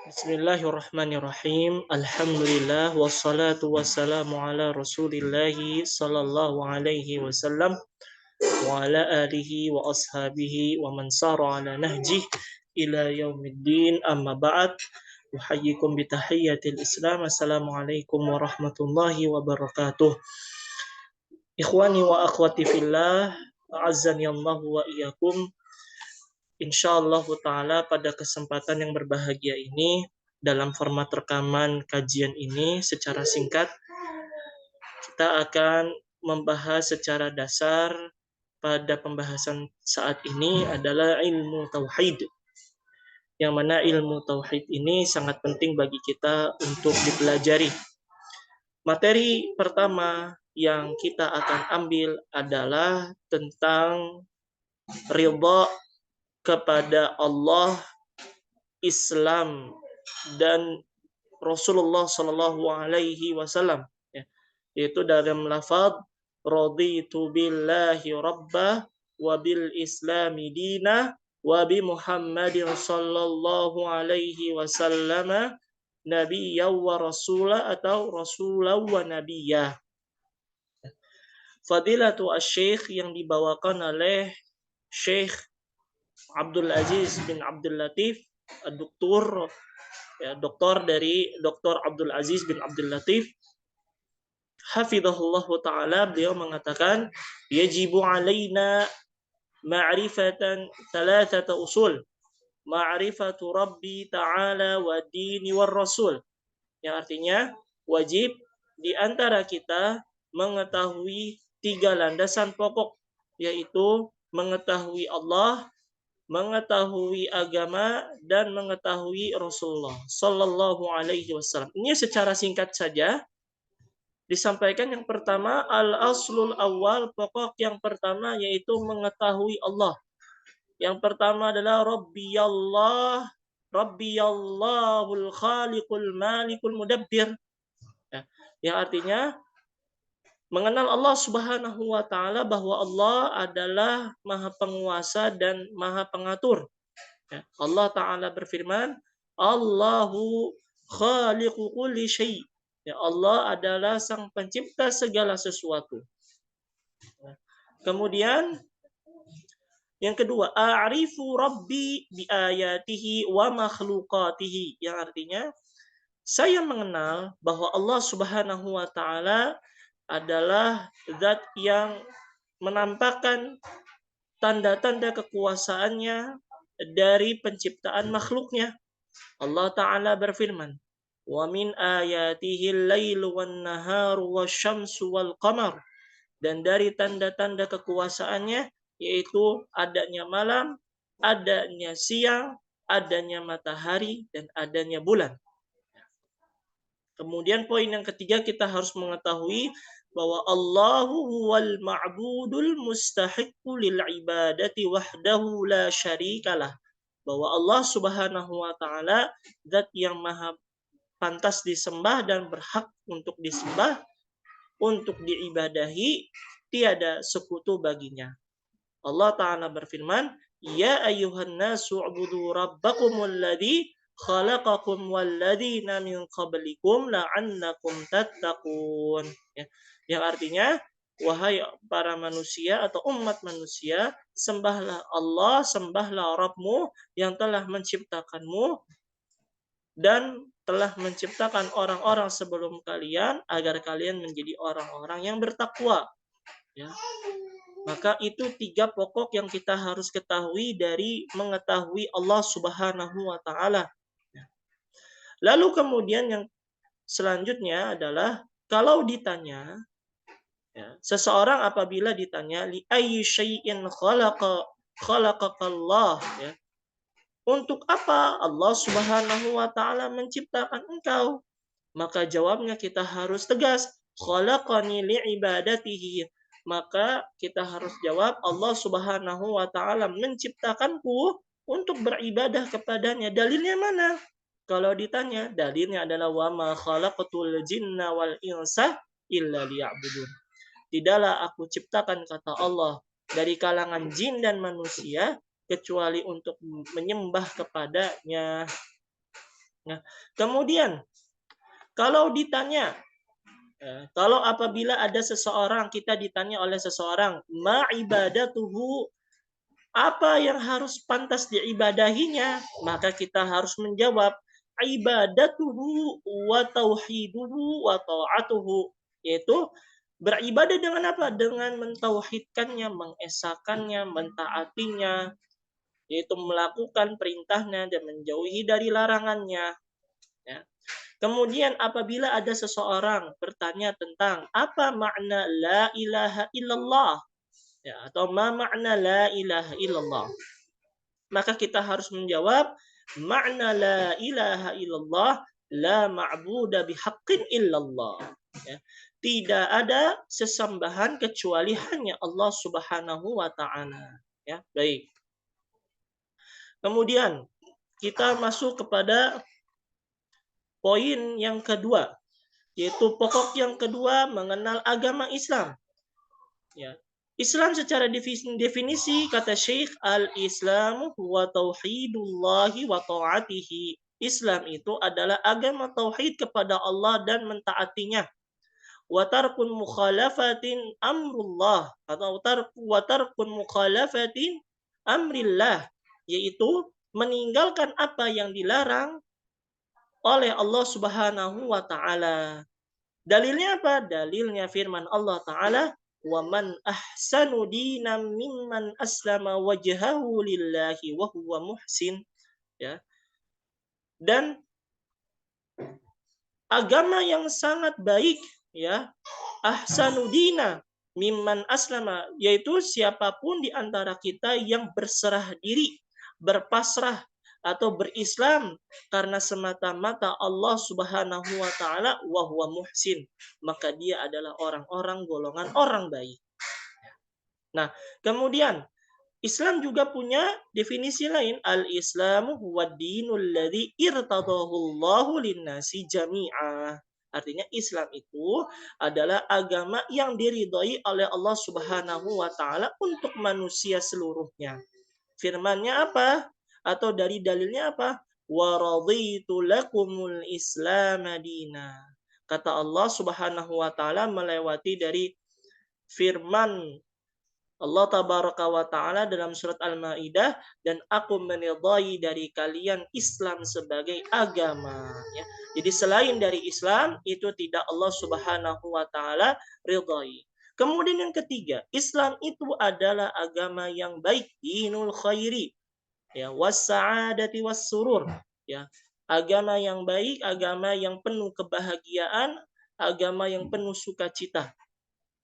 Bismillahirrahmanirrahim. Alhamdulillah wassalatu wassalamu ala Rasulillahi sallallahu alaihi wasallam wa ala alihi wa ashabihi wa man sara ala nahjih ila yaumiddin. Amma ba'd. Uhayyikum bi tahiyyatil Islam. Assalamualaikum warahmatullahi wabarakatuh. Ikhwani wa akhwati fillah, a'azzani Allah wa iyyakum. Insyaallah ta'ala pada kesempatan yang berbahagia ini, dalam format rekaman kajian ini secara singkat, kita akan membahas secara dasar pada pembahasan saat ini adalah ilmu tauhid. Yang mana ilmu tauhid ini sangat penting bagi kita untuk dipelajari. Materi pertama yang kita akan ambil adalah tentang ridha kepada Allah, Islam, dan Rasulullah Shallallahu Alaihi Wasallam, yaitu dalam lafaz raditu billahi rabbah wa bil islami dina wa bi Muhammadin sallallahu alaihi wasallam nabiyya wa rasula atau rasulah wa nabiyya. Fadilatu asy-syekh yang dibawakan oleh Syekh Abdul Aziz bin Abdul Latif, doktor dari Dr. Abdul Aziz bin Abdul Latif, hafizahullah ta'ala, beliau mengatakan yajibu alaina ma'rifatan thalathata usul, ma'rifatu rabbi ta'ala wa dini war rasul, yang artinya wajib di antara kita mengetahui 3 landasan pokok, yaitu mengetahui Allah, mengetahui agama, dan mengetahui Rasulullah Sallallahu Alaihi Wasallam. Ini secara singkat saja disampaikan. Yang pertama, al-aslul awal, pokok yang pertama yaitu mengetahui Allah. Yang pertama adalah Rabbiyallahul khaliqul malikul mudabbir. Yang artinya mengenal Allah Subhanahu wa ta'ala, bahwa Allah adalah maha penguasa dan maha pengatur. Allah ta'ala berfirman, Allahu khaliqu kulli syai'. Allah adalah sang pencipta segala sesuatu. Kemudian yang kedua, a'rifu rabbi bi ayatihi wa makhluqatihi, yang artinya saya mengenal bahwa Allah Subhanahu wa ta'ala adalah zat yang menampakkan tanda-tanda kekuasaannya dari penciptaan makhluknya. Allah Ta'ala berfirman, wa min ayatihi al-lailu wan-naharu wasyamsu wal-qamar, dan dari tanda-tanda kekuasaannya yaitu adanya malam, adanya siang, adanya matahari, dan adanya bulan. Kemudian poin yang ketiga, kita harus mengetahui bahwa Allahu wal ma'budul mustahiqqu lil ibadati wahdahu la syarikalah, bahwa Allah Subhanahu wa ta'ala zat yang maha pantas disembah dan berhak untuk disembah, untuk diibadahi, tiada sekutu baginya. Allah Ta'ala berfirman, ya ayyuhan nasu ubudu rabbakumul ladzi khalaqakum walladzina min qablikum la'annakum tattaqun. Yang artinya, wahai para manusia atau umat manusia, sembahlah Allah, sembahlah Rabbmu yang telah menciptakanmu dan telah menciptakan orang-orang sebelum kalian agar kalian menjadi orang-orang yang bertakwa. Maka itu 3 pokok yang kita harus ketahui dari mengetahui Allah Subhanahu wa ta'ala. Lalu kemudian yang selanjutnya adalah kalau ditanya, seseorang apabila ditanya li ayyi syai'in khalaqakallah, untuk apa Allah Subhanahu wa ta'ala menciptakan engkau? Maka jawabnya kita harus tegas, khalaqani li'ibadatihi. Maka kita harus jawab, Allah Subhanahu wa ta'ala menciptakanku untuk beribadah kepadanya. Dalilnya mana? Kalau ditanya, dalilnya adalah wa ma khalaqatul jinna wal insa illa liya'budun. Tidaklah aku ciptakan, kata Allah, dari kalangan jin dan manusia kecuali untuk menyembah kepadanya. Nah, kemudian kalau ditanya, kalau apabila ada seseorang, kita ditanya oleh seseorang, ma ibadatuhu, apa yang harus pantas diibadahinya, maka kita harus menjawab ibadatuhu wa tauhiduhu wa ta'atuhu, yaitu beribadah dengan apa? Dengan mentauhidkannya, mengesakannya, mentaatinya, yaitu melakukan perintahnya dan menjauhi dari larangannya. Ya. Kemudian apabila ada seseorang bertanya tentang apa makna la ilaha illallah, ya, atau ma makna la ilaha illallah, maka kita harus menjawab makna la ilaha illallah la ma'budu bihaqqin illallah. Ya. Tidak ada sesembahan kecuali hanya Allah Subhanahu wa taala. Ya, baik. Kemudian kita masuk kepada poin yang kedua, yaitu pokok yang kedua, mengenal agama Islam. Ya. Islam secara definisi kata Syekh, al-Islamu huwa tauhidullahi wa ta'atihi. Islam itu adalah agama tauhid kepada Allah dan mentaatinya. Wa tarkun mukhalafatin amrullah, atau wa tarkun mukhalafatin amrillah, yaitu meninggalkan apa yang dilarang oleh Allah Subhanahu wa taala. Dalilnya apa? Dalilnya firman Allah taala, "Wa man ahsanu dinan mimman aslama wajhahu lillahi wa huwa muhsin." Ya. Dan agama yang sangat baik, ya, ahsanu dina mimman aslama, yaitu siapapun di antara kita yang berserah diri, berpasrah atau berislam karena semata-mata Allah Subhanahu wa taala, wa huwa muhsin, maka dia adalah orang-orang golongan orang baik. Nah, kemudian Islam juga punya definisi lain, al-Islamu huwa dinul ladzi irtadahu Allahu lin-nasi jami'a. Artinya Islam itu adalah agama yang diridhai oleh Allah Subhanahu wa taala untuk manusia seluruhnya. Firman-Nya apa? Atau dari dalilnya apa? Wa raditu lakumul Islam madina. Kata Allah Subhanahu wa taala melewati dari firman Allah tabaraka wa ta'ala dalam surat Al-Maidah, dan aku meridhai dari kalian Islam sebagai agama. Ya. Jadi selain dari Islam itu tidak Allah Subhanahu wa ta'ala ridhai. Kemudian yang ketiga, Islam itu adalah agama yang baik, dinul khairi, ya, was-sa'adati was-surur, ya. Agama yang baik, agama yang penuh kebahagiaan, agama yang penuh sukacita.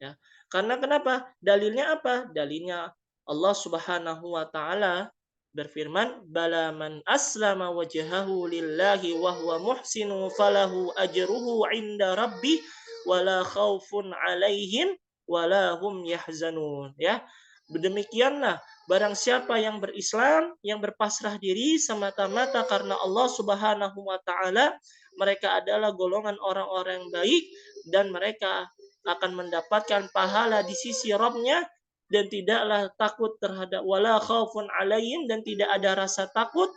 Ya. Karena kenapa? Dalilnya apa? Dalilnya Allah Subhanahu wa taala berfirman, "Bala man aslama wajhahu lillahi wa huwa muhsinu falahu ajruhu 'inda rabbih wala khaufun 'alaihim wala hum yahzanun." Ya. Demikianlah barang siapa yang berislam, yang berpasrah diri semata-mata karena Allah Subhanahu wa taala, mereka adalah golongan orang-orang yang baik dan mereka akan mendapatkan pahala di sisi Rabb-Nya, dan tidaklah takut terhadap wala khaufun alaihim, dan tidak ada rasa takut.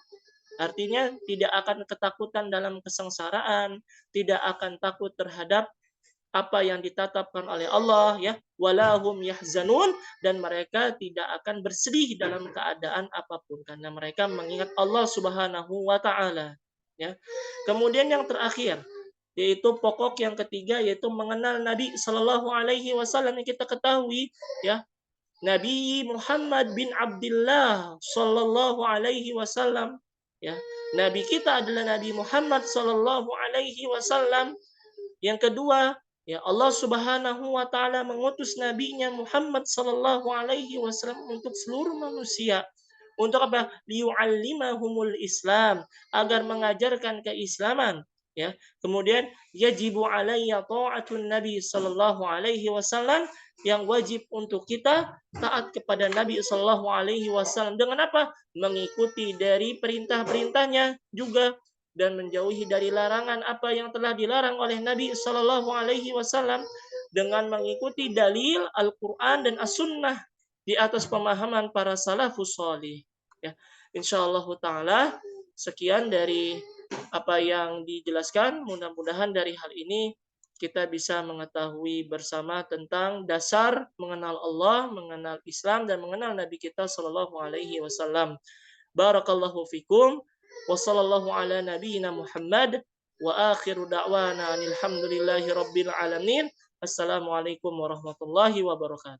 Artinya tidak akan ketakutan dalam kesengsaraan, tidak akan takut terhadap apa yang ditetapkan oleh Allah, ya, walahum yahzanun, dan mereka tidak akan bersedih dalam keadaan apapun karena mereka mengingat Allah Subhanahu wa taala, ya. Kemudian yang terakhir, yaitu pokok yang ketiga, yaitu mengenal Nabi Shallallahu Alaihi Wasallam. Yang kita ketahui, ya, Nabi Muhammad bin Abdullah Shallallahu Alaihi Wasallam, ya, Nabi kita adalah Nabi Muhammad Shallallahu Alaihi Wasallam. Yang kedua, ya, Allah Subhanahu wa taala mengutus nabinya Muhammad sallallahu alaihi wasallam untuk seluruh manusia. Untuk apa? Liyu'allimahumul Islam, agar mengajarkan keislaman, ya. Kemudian yajibu alayya ta'atun Nabi sallallahu alaihi wasallam, yang wajib untuk kita taat kepada Nabi sallallahu alaihi wasallam dengan apa? Mengikuti dari perintah-perintahnya juga, dan menjauhi dari larangan apa yang telah dilarang oleh Nabi Shallallahu Alaihi Wasallam, dengan mengikuti dalil Al-Quran dan As-Sunnah di atas pemahaman para salafus salih. Ya, insyaallah taala sekian dari apa yang dijelaskan. Mudah-mudahan dari hal ini kita bisa mengetahui bersama tentang dasar mengenal Allah, mengenal Islam, dan mengenal Nabi kita Shallallahu Alaihi Wasallam. Barakallahu fikum. Wassallallahu ala nabiyyina Muhammad wa akhiru da'wana alhamdulillahi rabbil alamin. Assalamualaikum warahmatullahi wabarakatuh.